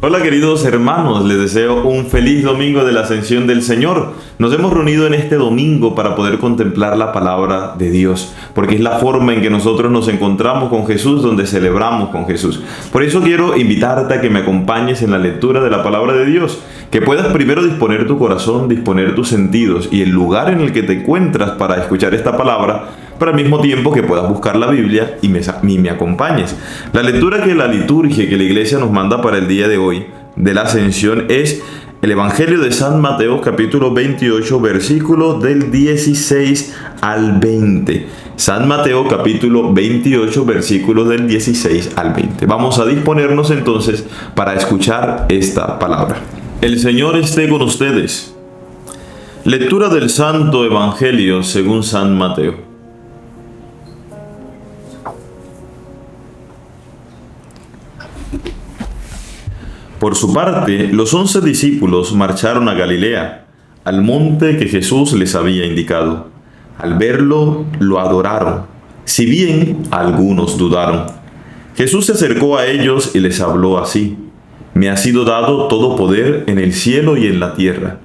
Hola queridos hermanos, les deseo un feliz domingo de la Ascensión del Señor. Nos hemos reunido en este domingo para poder contemplar la palabra de Dios, porque es la forma en que nosotros nos encontramos con Jesús, donde celebramos con Jesús. Por eso quiero invitarte a que me acompañes en la lectura de la palabra de Dios, que puedas primero disponer tu corazón, disponer tus sentidos y el lugar en el que te encuentras para escuchar esta palabra, pero al mismo tiempo que puedas buscar la Biblia y me acompañes. La lectura que la liturgia, que la iglesia nos manda para el día de hoy, de la Ascensión, es el Evangelio de San Mateo, capítulo 28, versículos del 16 al 20. San Mateo, capítulo 28, versículos del 16 al 20. Vamos a disponernos entonces para escuchar esta palabra. El Señor esté con ustedes. Lectura del Santo Evangelio según San Mateo. Por su parte, los 11 discípulos marcharon a Galilea, al monte que Jesús les había indicado. Al verlo, lo adoraron, si bien algunos dudaron. Jesús se acercó a ellos y les habló así: Me ha sido dado todo poder en el cielo y en la tierra.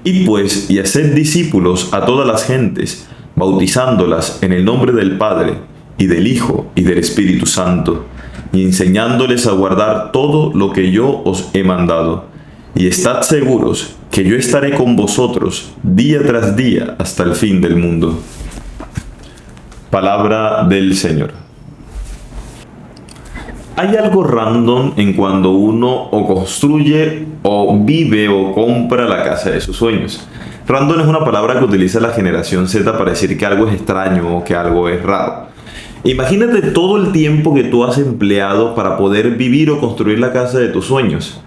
Id pues y haced discípulos a todas las gentes, bautizándolas en el nombre del Padre, y del Hijo, y del Espíritu Santo, y enseñándoles a guardar todo lo que yo os he mandado. Y estad seguros que yo estaré con vosotros día tras día hasta el fin del mundo. Palabra del Señor. Hay algo random en cuando uno o construye o vive o compra la casa de sus sueños. Random es una palabra que utiliza la generación Z para decir que algo es extraño o que algo es raro. Imagínate todo el tiempo que tú has empleado para poder vivir o construir la casa de tus sueños.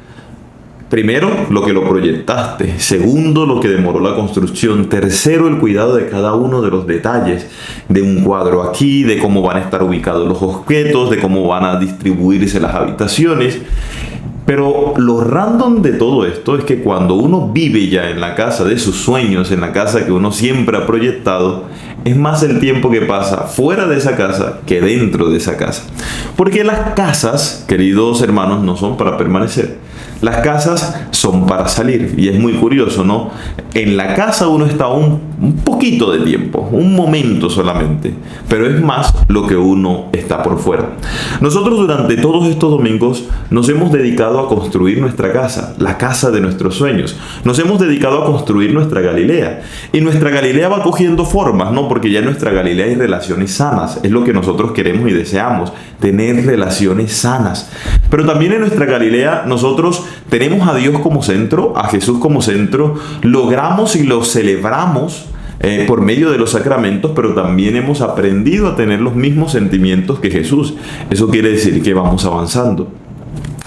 Primero, lo que lo proyectaste. Segundo, lo que demoró la construcción. Tercero, el cuidado de cada uno de los detalles. De un cuadro aquí, de cómo van a estar ubicados los objetos, de cómo van a distribuirse las habitaciones. Pero lo random de todo esto es que cuando uno vive ya en la casa de sus sueños, en la casa que uno siempre ha proyectado, es más el tiempo que pasa fuera de esa casa que dentro de esa casa. Porque las casas, queridos hermanos, no son para permanecer. Las casas son para salir. Y es muy curioso, ¿no? En la casa uno está un poquito de tiempo, un momento solamente, pero es más lo que uno está por fuera. Nosotros durante todos estos domingos nos hemos dedicado a construir nuestra casa, la casa de nuestros sueños. Nos hemos dedicado a construir nuestra Galilea. Y nuestra Galilea va cogiendo formas, ¿no? Porque ya en nuestra Galilea hay relaciones sanas. Es lo que nosotros queremos y deseamos, tener relaciones sanas. Pero también en nuestra Galilea nosotros tenemos a Dios como centro, a Jesús como centro, logramos y lo celebramos por medio de los sacramentos, pero también hemos aprendido a tener los mismos sentimientos que Jesús. Eso quiere decir que vamos avanzando.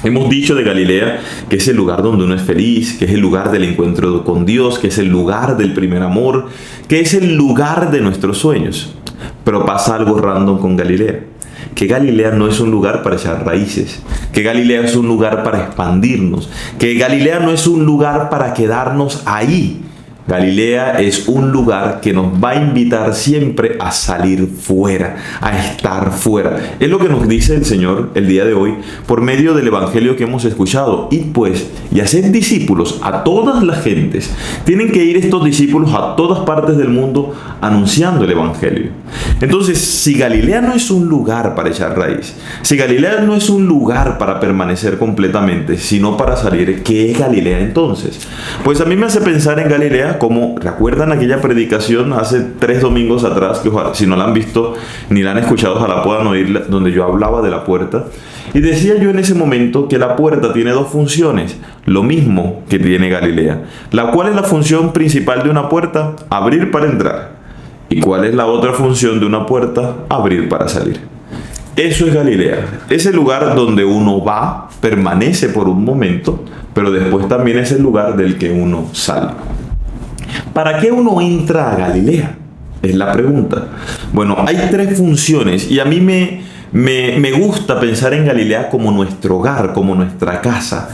Hemos dicho de Galilea que es el lugar donde uno es feliz, que es el lugar del encuentro con Dios, que es el lugar del primer amor, que es el lugar de nuestros sueños. Pero pasa algo random con Galilea. Que Galilea no es un lugar para echar raíces, que Galilea es un lugar para expandirnos, que Galilea no es un lugar para quedarnos ahí. Galilea es un lugar que nos va a invitar siempre a salir fuera, a estar fuera. Es lo que nos dice el Señor el día de hoy por medio del Evangelio que hemos escuchado. Id pues y haced discípulos a todas las gentes. Tienen que ir estos discípulos a todas partes del mundo anunciando el Evangelio. Entonces, si Galilea no es un lugar para echar raíz, si Galilea no es un lugar para permanecer completamente, sino para salir, ¿qué es Galilea entonces? Pues a mí me hace pensar en Galilea como, ¿recuerdan aquella predicación hace 3 domingos atrás? Que si no la han visto ni la han escuchado, ojalá puedan oírla, donde yo hablaba de la puerta. Y decía yo en ese momento que la puerta tiene 2 funciones, lo mismo que tiene Galilea. ¿Cuál es la función principal de una puerta? Abrir para entrar. ¿Y cuál es la otra función de una puerta? Abrir para salir. Eso es Galilea. Es el lugar donde uno va, permanece por un momento, pero después también es el lugar del que uno sale. ¿Para qué uno entra a Galilea? Es la pregunta. Bueno, hay 3 funciones y a mí me gusta pensar en Galilea como nuestro hogar, como nuestra casa.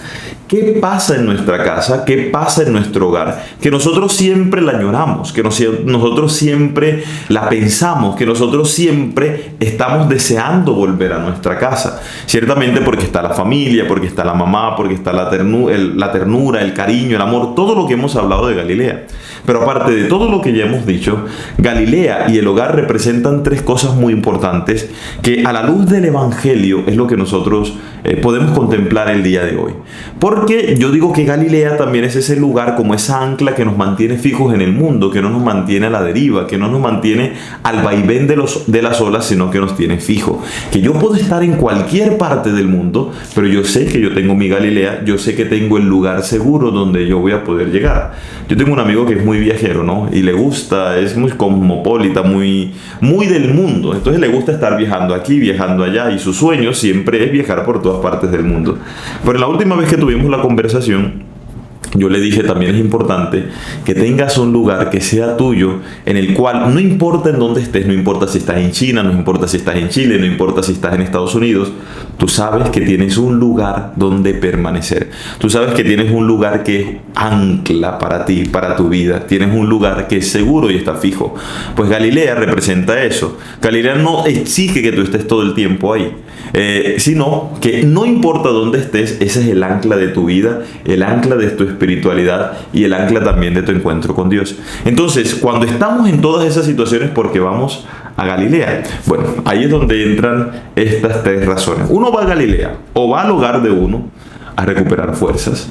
¿Qué pasa en nuestra casa? ¿Qué pasa en nuestro hogar? Que nosotros siempre la añoramos, que nosotros siempre la pensamos, que nosotros siempre estamos deseando volver a nuestra casa. Ciertamente porque está la familia, porque está la mamá, porque está la ternura, el cariño, el amor, todo lo que hemos hablado de Galilea. Pero aparte de todo lo que ya hemos dicho, Galilea y el hogar representan tres cosas muy importantes que a la luz del Evangelio es lo que nosotros podemos contemplar el día de hoy. Porque yo digo que Galilea también es ese lugar como esa ancla que nos mantiene fijos en el mundo, que no nos mantiene a la deriva, que no nos mantiene al vaivén de las olas, sino que nos tiene fijo. Que yo puedo estar en cualquier parte del mundo, pero yo sé que yo tengo mi Galilea, yo sé que tengo el lugar seguro donde yo voy a poder llegar. Yo tengo un amigo que es muy viajero, ¿no? Y le gusta, es muy cosmopolita, muy del mundo. Entonces le gusta estar viajando aquí, viajando allá, y su sueño siempre es viajar por todas partes del mundo. Pero la última vez que tuvimos la conversación, yo le dije también es importante que tengas un lugar que sea tuyo, en el cual no importa en dónde estés, no importa si estás en China, no importa si estás en Chile, no importa si estás en Estados Unidos, tú sabes que tienes un lugar donde permanecer. Tú sabes que tienes un lugar que es ancla para ti, para tu vida. Tienes un lugar que es seguro y está fijo. Pues Galilea representa eso. Galilea no exige que tú estés todo el tiempo ahí. Sino que no importa dónde estés, ese es el ancla de tu vida, el ancla de tu espiritualidad y el ancla también de tu encuentro con Dios. Entonces, cuando estamos en todas esas situaciones, porque vamos a Galilea, bueno, ahí es donde entran estas tres razones. Uno va a Galilea o va al hogar de uno a recuperar fuerzas.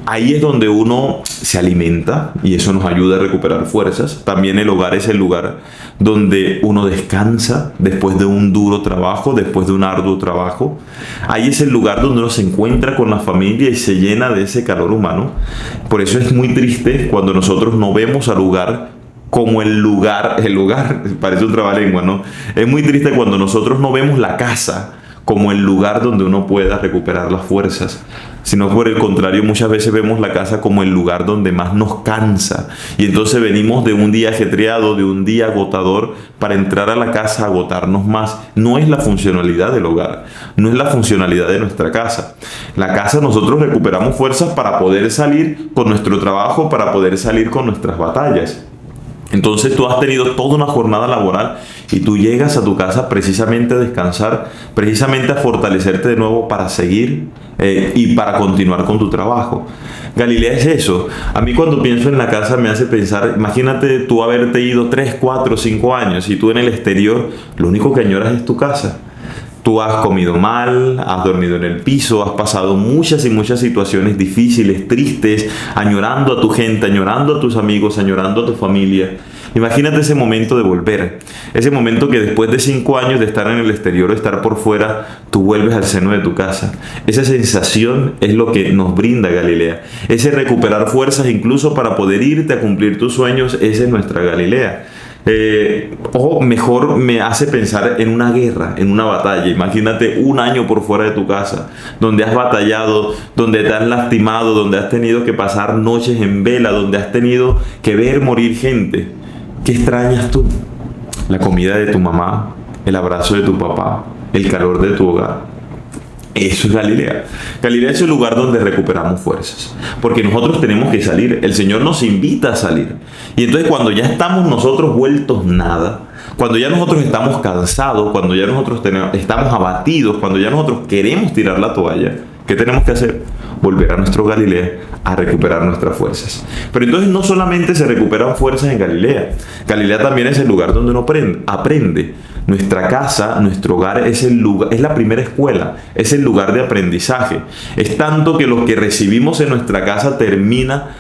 Ahí es donde uno se alimenta y eso nos ayuda a recuperar fuerzas. También el hogar es el lugar donde uno descansa después de un duro trabajo, después de un arduo trabajo. Ahí es el lugar donde uno se encuentra con la familia y se llena de ese calor humano. Por eso es muy triste cuando nosotros no vemos al hogar como el lugar, parece un trabalengua, ¿no? Es muy triste cuando nosotros no vemos la casa como el lugar donde uno pueda recuperar las fuerzas, sino por el contrario, muchas veces vemos la casa como el lugar donde más nos cansa, y entonces venimos de un día ajetreado, de un día agotador, para entrar a la casa a agotarnos más. No es la funcionalidad del hogar, no es la funcionalidad de nuestra casa. La casa nosotros recuperamos fuerzas para poder salir con nuestro trabajo, para poder salir con nuestras batallas. Entonces tú has tenido toda una jornada laboral y tú llegas a tu casa precisamente a descansar, precisamente a fortalecerte de nuevo para seguir y para continuar con tu trabajo. Galilea es eso. A mí cuando pienso en la casa me hace pensar, imagínate tú haberte ido 3, 4, 5 años y tú en el exterior, lo único que añoras es tu casa. Tú has comido mal, has dormido en el piso, has pasado muchas y muchas situaciones difíciles, tristes, añorando a tu gente, añorando a tus amigos, añorando a tu familia. Imagínate ese momento de volver, ese momento que después de 5 años de estar en el exterior o estar por fuera, tú vuelves al seno de tu casa. Esa sensación es lo que nos brinda Galilea. Ese recuperar fuerzas incluso para poder irte a cumplir tus sueños, esa es nuestra Galilea. O mejor me hace pensar en una guerra, en una batalla. Imagínate un año por fuera de tu casa, donde has batallado, donde te has lastimado, donde has tenido que pasar noches en vela, donde has tenido que ver morir gente. ¿Qué extrañas tú? La comida de tu mamá, el abrazo de tu papá, el calor de tu hogar. Eso es Galilea. Galilea es el lugar donde recuperamos fuerzas, porque nosotros tenemos que salir. El Señor nos invita a salir. Y entonces cuando ya estamos nosotros vueltos nada, cuando ya nosotros estamos cansados, cuando ya nosotros estamos abatidos, cuando ya nosotros queremos tirar la toalla, ¿qué tenemos que hacer? Volver a nuestro Galilea a recuperar nuestras fuerzas. Pero entonces no solamente se recuperan fuerzas en Galilea. Galilea también es el lugar donde uno aprende. Nuestra casa, nuestro hogar es el lugar, es la primera escuela, es el lugar de aprendizaje. Es tanto que lo que recibimos en nuestra casa termina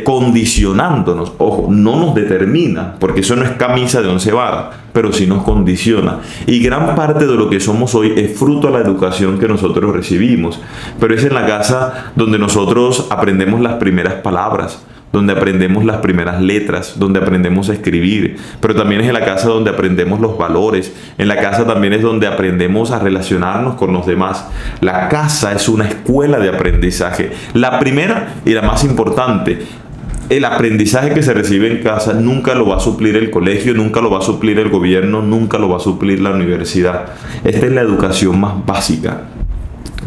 condicionándonos. Ojo, no nos determina, porque eso no es camisa de 11 varas, pero sí nos condiciona. Y gran parte de lo que somos hoy es fruto de la educación que nosotros recibimos. Pero es en la casa donde nosotros aprendemos las primeras palabras, donde aprendemos las primeras letras, donde aprendemos a escribir, pero también es en la casa donde aprendemos los valores. En la casa también es donde aprendemos a relacionarnos con los demás. La casa es una escuela de aprendizaje. La primera y la más importante, el aprendizaje que se recibe en casa nunca lo va a suplir el colegio, nunca lo va a suplir el gobierno, nunca lo va a suplir la universidad. Esta es la educación más básica.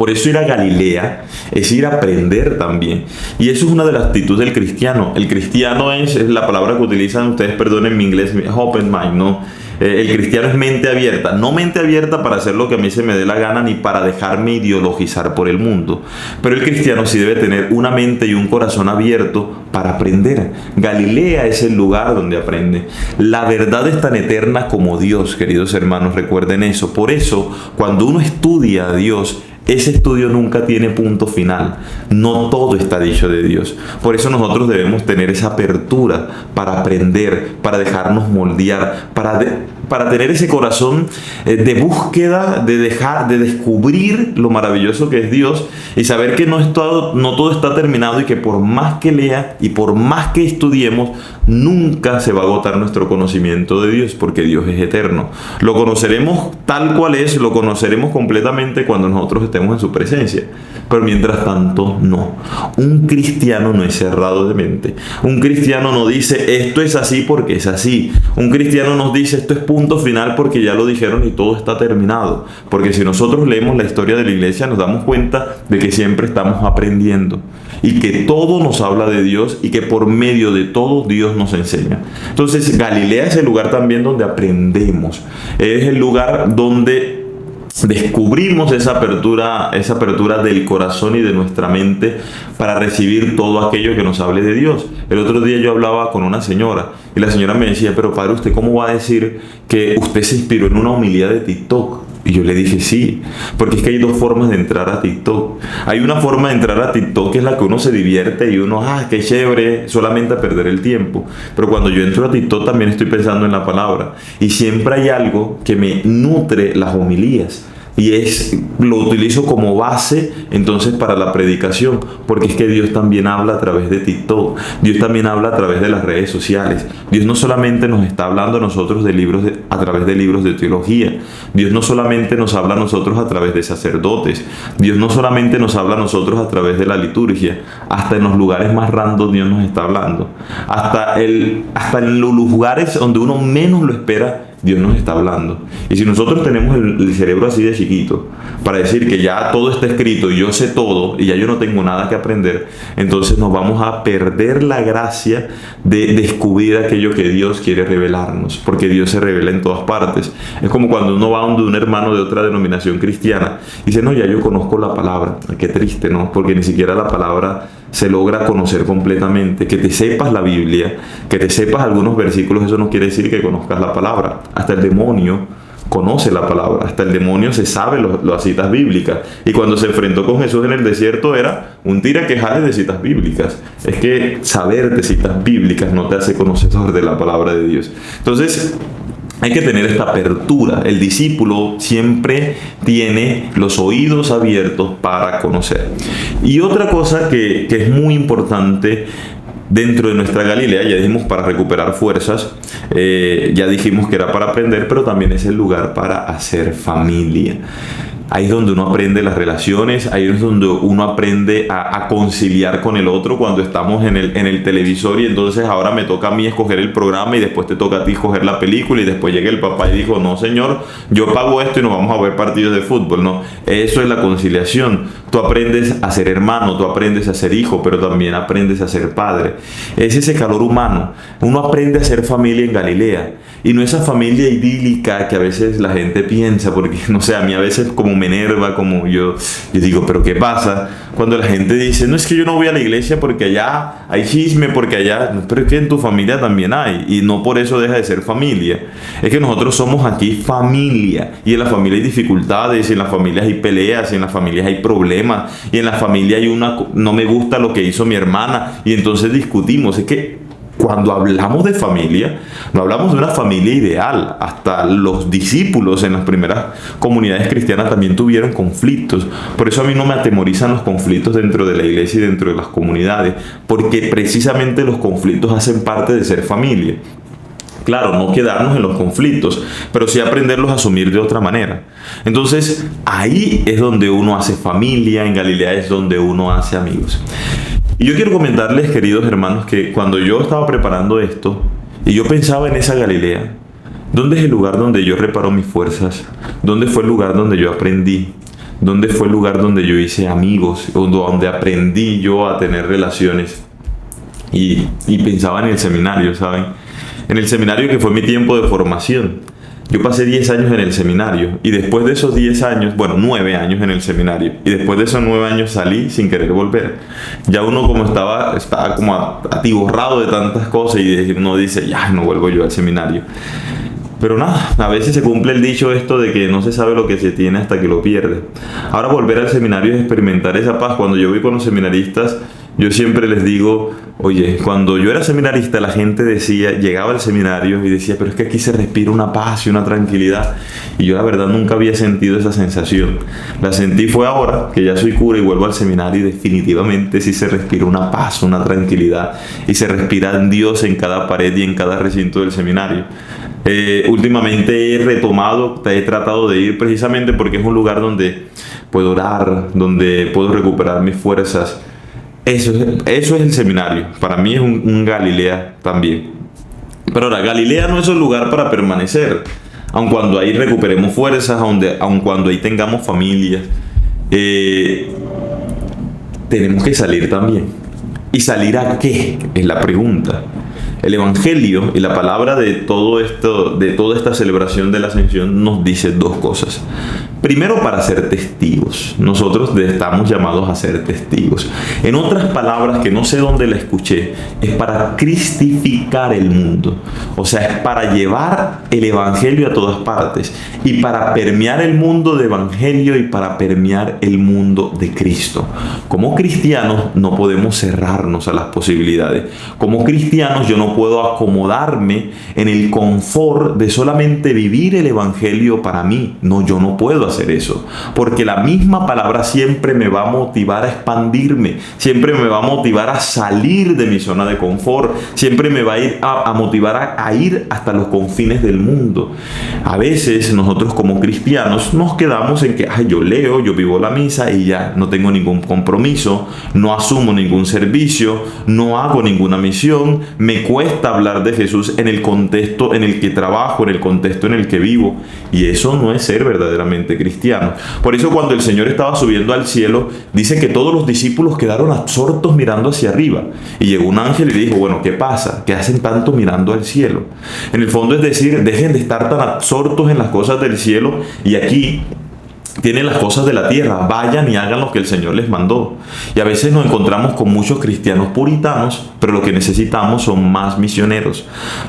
Por eso ir a Galilea es ir a aprender también. Y eso es una de las actitudes del cristiano. El cristiano es la palabra que utilizan ustedes, perdonen mi inglés, open mind, ¿no? El cristiano es mente abierta, no mente abierta para hacer lo que a mí se me dé la gana ni para dejarme ideologizar por el mundo. Pero el cristiano sí debe tener una mente y un corazón abierto para aprender. Galilea es el lugar donde aprende. La verdad es tan eterna como Dios, queridos hermanos, recuerden eso. Por eso, cuando uno estudia a Dios, ese estudio nunca tiene punto final. No todo está dicho de Dios. Por eso nosotros debemos tener esa apertura para aprender, para dejarnos moldear, para tener ese corazón de búsqueda, de descubrir lo maravilloso que es Dios y saber que no todo está terminado y que por más que lea y por más que estudiemos, nunca se va a agotar nuestro conocimiento de Dios, porque Dios es eterno. Lo conoceremos tal cual es, lo conoceremos completamente cuando nosotros estemos en su presencia. Pero mientras tanto, no. Un cristiano no es cerrado de mente. Un cristiano no dice esto es así porque es así. Un cristiano nos dice esto es punto final porque ya lo dijeron y todo está terminado. Porque si nosotros leemos la historia de la iglesia nos damos cuenta de que siempre estamos aprendiendo y que todo nos habla de Dios y que por medio de todo Dios nos enseña. Entonces Galilea es el lugar también donde aprendemos. Es el lugar donde descubrimos esa apertura del corazón y de nuestra mente para recibir todo aquello que nos hable de Dios. El otro día yo hablaba con una señora y la señora me decía, pero padre, ¿usted cómo va a decir que usted se inspiró en una homilía de TikTok? Y yo le dije sí, porque es que hay dos formas de entrar a TikTok. Hay una forma de entrar a TikTok que es la que uno se divierte y uno, qué chévere, solamente a perder el tiempo. Pero cuando yo entro a TikTok también estoy pensando en la palabra. Y siempre hay algo que me nutre las homilías. Y lo utilizo como base entonces para la predicación, porque es que Dios también habla a través de TikTok, Dios también habla a través de las redes sociales. Dios no solamente nos está hablando a nosotros a través de libros de teología, Dios no solamente nos habla a nosotros a través de sacerdotes, Dios no solamente nos habla a nosotros a través de la liturgia, hasta en los lugares más random Dios nos está hablando, hasta en los lugares donde uno menos lo espera, Dios nos está hablando. Y si nosotros tenemos el cerebro así de chiquito para decir que ya todo está escrito y yo sé todo y ya yo no tengo nada que aprender, entonces nos vamos a perder la gracia de descubrir aquello que Dios quiere revelarnos, porque Dios se revela en todas partes. Es como cuando uno va donde un hermano de otra denominación cristiana y dice, no, ya yo conozco la palabra. Qué triste, ¿no? Porque ni siquiera la palabra se logra conocer completamente. Que te sepas la Biblia, que te sepas algunos versículos, eso no quiere decir que conozcas la palabra. Hasta el demonio conoce la palabra, hasta el demonio se sabe las citas bíblicas. Y cuando se enfrentó con Jesús en el desierto era un tira que jale de citas bíblicas. Es que saber de citas bíblicas no te hace conocedor de la palabra de Dios. Entonces, hay que tener esta apertura. El discípulo siempre tiene los oídos abiertos para conocer. Y otra cosa que es muy importante dentro de nuestra Galilea, ya dijimos para recuperar fuerzas, ya dijimos que era para aprender, pero también es el lugar para hacer familia. Ahí es donde uno aprende las relaciones, ahí es donde uno aprende a conciliar con el otro cuando estamos en el televisor y entonces ahora me toca a mí escoger el programa y después te toca a ti escoger la película y después llega el papá y dijo, no señor, yo pago esto y nos vamos a ver partidos de fútbol. No, eso es la conciliación. Tú aprendes a ser hermano, tú aprendes a ser hijo, pero también aprendes a ser padre. Es ese calor humano. Uno aprende a ser familia en Galilea. Y no esa familia idílica que a veces la gente piensa, porque no sé, a mí a veces como me enerva, como yo digo, pero ¿qué pasa? Cuando la gente dice, no es que yo no voy a la iglesia porque allá hay chisme, porque allá, pero es que en tu familia también hay, y no por eso deja de ser familia. Es que nosotros somos aquí familia, y en la familia hay dificultades, y en las familias hay peleas, y en las familias hay problemas, y en la familia hay no me gusta lo que hizo mi hermana, y entonces discutimos. Es que cuando hablamos de familia, no hablamos de una familia ideal. Hasta los discípulos en las primeras comunidades cristianas también tuvieron conflictos. Por eso a mí no me atemorizan los conflictos dentro de la iglesia y dentro de las comunidades, porque precisamente los conflictos hacen parte de ser familia. Claro, no quedarnos en los conflictos, pero sí aprenderlos a asumir de otra manera. Entonces, ahí es donde uno hace familia, en Galilea es donde uno hace amigos. Y yo quiero comentarles, queridos hermanos, que cuando yo estaba preparando esto y yo pensaba en esa Galilea, ¿dónde es el lugar donde yo reparo mis fuerzas? ¿Dónde fue el lugar donde yo aprendí? ¿Dónde fue el lugar donde yo hice amigos? O donde aprendí yo a tener relaciones. Y pensaba en el seminario, ¿saben? En el seminario, que fue mi tiempo de formación. Yo pasé 10 años en el seminario y después de esos 10 años, bueno, 9 años en el seminario, y después de esos 9 años salí sin querer volver. Ya uno como estaba como atiborrado de tantas cosas y uno dice, ya no vuelvo yo al seminario. Pero nada, a veces se cumple el dicho esto de que no se sabe lo que se tiene hasta que lo pierde. Ahora volver al seminario es experimentar esa paz. Cuando yo voy con los seminaristas, yo siempre les digo, oye, cuando yo era seminarista la gente decía, llegaba al seminario y decía, pero es que aquí se respira una paz y una tranquilidad. Y yo la verdad nunca había sentido esa sensación. La sentí fue ahora que ya soy cura y vuelvo al seminario y definitivamente sí se respira una paz, una tranquilidad. Y se respira en Dios en cada pared y en cada recinto del seminario. Últimamente he tratado de ir precisamente porque es un lugar donde puedo orar, donde puedo recuperar mis fuerzas. Eso es el seminario. Para mí es un Galilea también. Pero ahora, Galilea no es un lugar para permanecer. Aun cuando ahí recuperemos fuerzas, aun cuando ahí tengamos familia, tenemos que salir también. ¿Y salir a qué? Es la pregunta. El Evangelio y la palabra de todo esto, de toda esta celebración de la Ascensión, nos dice dos cosas. Primero, para ser testigos. Nosotros estamos llamados a ser testigos. En otras palabras, que no sé dónde la escuché, es para cristificar el mundo. O sea, es para llevar el Evangelio a todas partes y para permear el mundo de Evangelio y para permear el mundo de Cristo. Como cristianos no podemos cerrarnos a las posibilidades. Como cristianos yo no puedo acomodarme en el confort de solamente vivir el Evangelio para mí. No, yo no puedo hacer eso, porque la misma palabra siempre me va a motivar a expandirme, siempre me va a motivar a salir de mi zona de confort, siempre me va a ir a motivar a ir hasta los confines del mundo. A veces nosotros como cristianos nos quedamos en que yo leo, yo vivo la misa y ya no tengo ningún compromiso, no asumo ningún servicio, no hago ninguna misión, me cuesta hablar de Jesús en el contexto en el que trabajo, en el contexto en el que vivo, y eso no es ser verdaderamente cristiano. Por eso cuando el Señor estaba subiendo al cielo, dice que todos los discípulos quedaron absortos mirando hacia arriba. Y llegó un ángel y dijo, bueno, ¿qué pasa? ¿Qué hacen tanto mirando al cielo? En el fondo es decir, dejen de estar tan absortos en las cosas del cielo y aquí tienen las cosas de la tierra, vayan y hagan lo que el Señor les mandó. Y a veces nos encontramos con muchos cristianos puritanos, pero lo que necesitamos son más misioneros.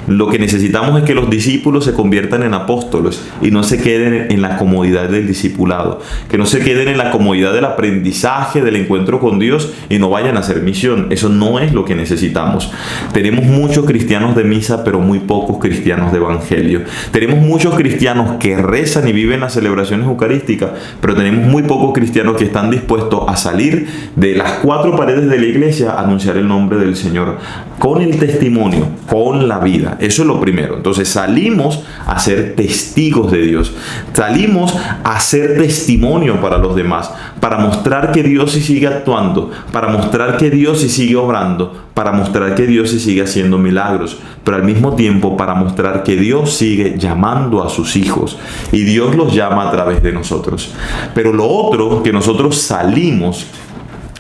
Lo que necesitamos es que los discípulos se conviertan en apóstoles y no se queden en la comodidad del discipulado, que no se queden en la comodidad del aprendizaje, del encuentro con Dios y no vayan a hacer misión. Eso no es lo que necesitamos. Tenemos muchos cristianos de misa, pero muy pocos cristianos de evangelio. Tenemos muchos cristianos que rezan y viven las celebraciones eucarísticas, pero tenemos muy pocos cristianos que están dispuestos a salir de las 4 paredes de la iglesia a anunciar el nombre del Señor con el testimonio, con la vida. Eso es lo primero. Entonces salimos a ser testigos de Dios, salimos a ser testimonio para los demás, para mostrar que Dios sí sigue actuando, para mostrar que Dios sí sigue obrando, para mostrar que Dios sí sigue haciendo milagros, pero al mismo tiempo para mostrar que Dios sigue llamando a sus hijos y Dios los llama a través de nosotros. Pero lo otro que nosotros salimos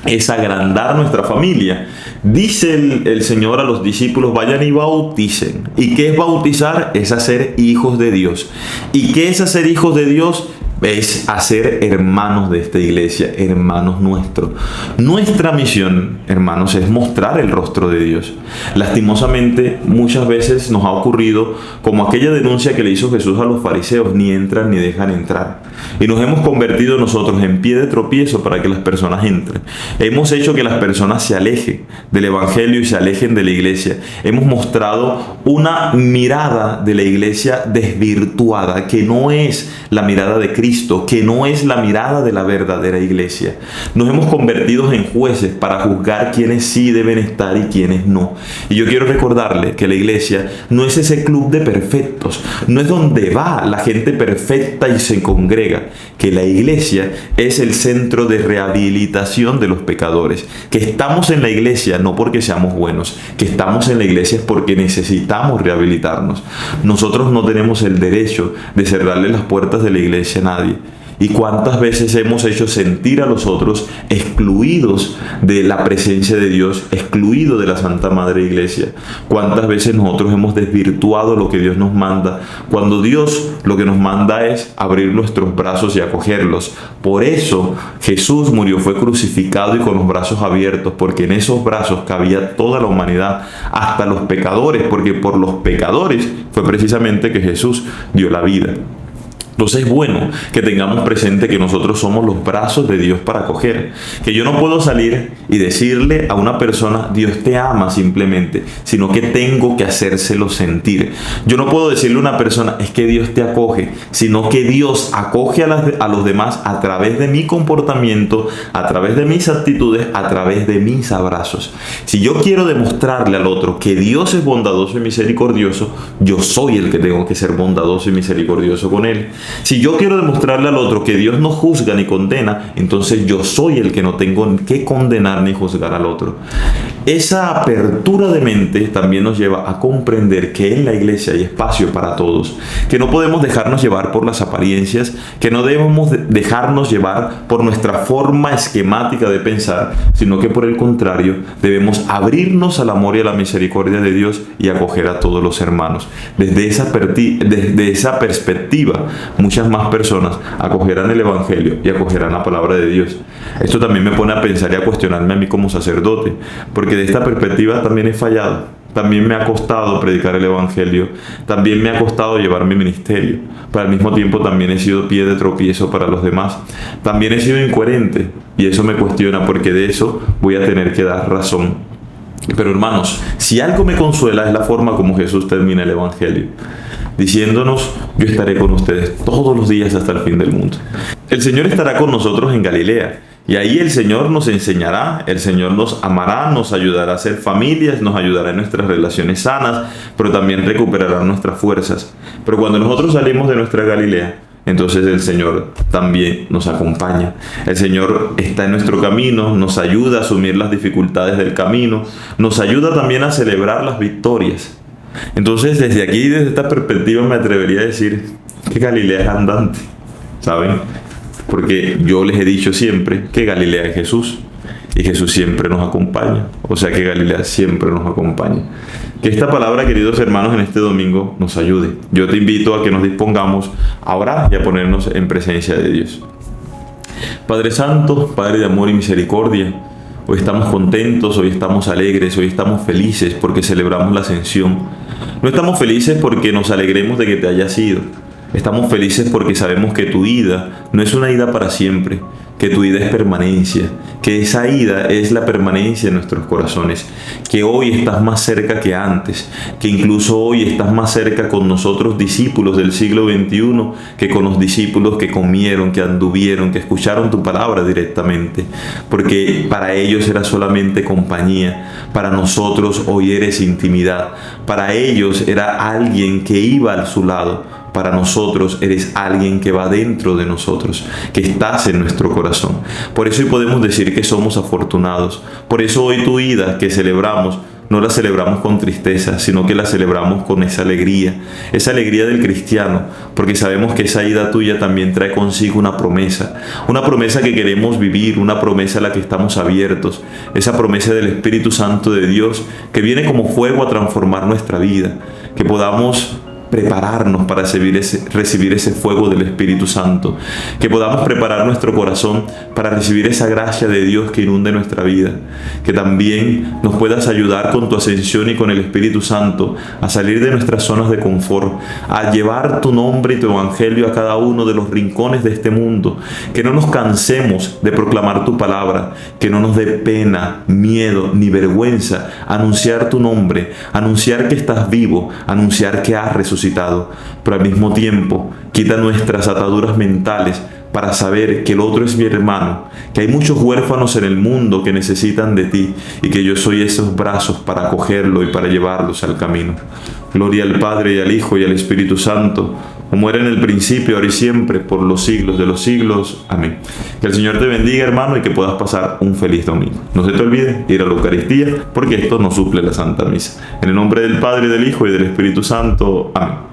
es agrandar nuestra familia. Dice el Señor a los discípulos, vayan y bauticen. ¿Y qué es bautizar? Es hacer hijos de Dios. ¿Y qué es hacer hijos de Dios? Es hacer hermanos de esta iglesia, hermanos nuestros. Nuestra misión, hermanos, es mostrar el rostro de Dios. Lastimosamente, muchas veces nos ha ocurrido como aquella denuncia que le hizo Jesús a los fariseos, ni entran ni dejan entrar. Y nos hemos convertido nosotros en pie de tropiezo para que las personas entren. Hemos hecho que las personas se alejen del evangelio y se alejen de la iglesia. Hemos mostrado una mirada de la iglesia desvirtuada, que no es la mirada de Cristo, que no es la mirada de la verdadera iglesia. Nos hemos convertido en jueces para juzgar quiénes sí deben estar y quiénes no. Y yo quiero recordarle que la iglesia no es ese club de perfectos, no es donde va la gente perfecta y se congrega, que la iglesia es el centro de rehabilitación de los pecadores, que estamos en la iglesia no porque seamos buenos, que estamos en la iglesia es porque necesitamos rehabilitarnos. Nosotros no tenemos el derecho de cerrarle las puertas de la iglesia a nadie. y cuántas veces hemos hecho sentir a los otros excluidos de la presencia de Dios, excluidos de la Santa Madre Iglesia. Cuántas veces nosotros hemos desvirtuado lo que Dios nos manda, cuando Dios lo que nos manda es abrir nuestros brazos y acogerlos. Por eso Jesús murió, fue crucificado y con los brazos abiertos, porque en esos brazos cabía toda la humanidad, hasta los pecadores, porque por los pecadores fue precisamente que Jesús dio la vida. Entonces es bueno que tengamos presente que nosotros somos los brazos de Dios para acoger. Que yo no puedo salir y decirle a una persona, Dios te ama simplemente, sino que tengo que hacérselo sentir. Yo no puedo decirle a una persona, es que Dios te acoge, sino que Dios acoge a los demás a través de mi comportamiento, a través de mis actitudes, a través de mis abrazos. Si yo quiero demostrarle al otro que Dios es bondadoso y misericordioso, yo soy el que tengo que ser bondadoso y misericordioso con él. Si yo quiero demostrarle al otro que Dios no juzga ni condena, entonces yo soy el que no tengo que condenar ni juzgar al otro. Esa apertura de mente también nos lleva a comprender que en la iglesia hay espacio para todos, que no podemos dejarnos llevar por las apariencias, que no debemos dejarnos llevar por nuestra forma esquemática de pensar, sino que por el contrario debemos abrirnos al amor y a la misericordia de Dios y acoger a todos los hermanos. Desde esa perspectiva, muchas más personas acogerán el Evangelio y acogerán la palabra de Dios. Esto también me pone a pensar y a cuestionarme a mí como sacerdote, porque de esta perspectiva también he fallado. También me ha costado predicar el Evangelio, también me ha costado llevar mi ministerio, pero al mismo tiempo también he sido pie de tropiezo para los demás. También he sido incoherente y eso me cuestiona, porque de eso voy a tener que dar razón. Pero hermanos, si algo me consuela es la forma como Jesús termina el Evangelio, diciéndonos, yo estaré con ustedes todos los días hasta el fin del mundo. El Señor estará con nosotros en Galilea, y ahí el Señor nos enseñará, el Señor nos amará, nos ayudará a ser familias, nos ayudará en nuestras relaciones sanas, pero también recuperará nuestras fuerzas. Pero cuando nosotros salimos de nuestra Galilea, entonces el Señor también nos acompaña. El Señor está en nuestro camino, nos ayuda a asumir las dificultades del camino, nos ayuda también a celebrar las victorias. Entonces, desde aquí, desde esta perspectiva, me atrevería a decir que Galilea es andante, ¿saben? Porque yo les he dicho siempre que Galilea es Jesús y Jesús siempre nos acompaña, o sea que Galilea siempre nos acompaña. Que esta palabra, queridos hermanos, en este domingo nos ayude. Yo te invito a que nos dispongamos a orar y a ponernos en presencia de Dios. Padre Santo, Padre de amor y misericordia, hoy estamos contentos, hoy estamos alegres, hoy estamos felices porque celebramos la ascensión. No estamos felices porque nos alegremos de que te hayas ido. Estamos felices porque sabemos que tu ida no es una ida para siempre, que tu ida es permanencia, que esa ida es la permanencia de nuestros corazones, que hoy estás más cerca que antes, que incluso hoy estás más cerca con nosotros discípulos del siglo XXI que con los discípulos que comieron, que anduvieron, que escucharon tu palabra directamente, porque para ellos era solamente compañía, para nosotros hoy eres intimidad, para ellos era alguien que iba a su lado. Para nosotros eres alguien que va dentro de nosotros, que estás en nuestro corazón. Por eso hoy podemos decir que somos afortunados. Por eso hoy tu ida que celebramos, no la celebramos con tristeza, sino que la celebramos con esa alegría del cristiano, porque sabemos que esa ida tuya también trae consigo una promesa que queremos vivir, una promesa a la que estamos abiertos, esa promesa del Espíritu Santo de Dios que viene como fuego a transformar nuestra vida, que podamos prepararnos para recibir ese fuego del Espíritu Santo, que podamos preparar nuestro corazón para recibir esa gracia de Dios que inunde nuestra vida, que también nos puedas ayudar con tu ascensión y con el Espíritu Santo a salir de nuestras zonas de confort, a llevar tu nombre y tu evangelio a cada uno de los rincones de este mundo, que no nos cansemos de proclamar tu palabra, que no nos dé pena, miedo ni vergüenza anunciar tu nombre, anunciar que estás vivo, anunciar que has resucitado. Pero al mismo tiempo quita nuestras ataduras mentales para saber que el otro es mi hermano, que hay muchos huérfanos en el mundo que necesitan de ti y que yo soy esos brazos para acogerlo y para llevarlos al camino. Gloria al Padre y al Hijo y al Espíritu Santo, como era en el principio, ahora y siempre, por los siglos de los siglos. Amén. Que el Señor te bendiga, hermano, y que puedas pasar un feliz domingo. No se te olvide ir a la Eucaristía, porque esto nos suple la Santa Misa. En el nombre del Padre, del Hijo y del Espíritu Santo. Amén.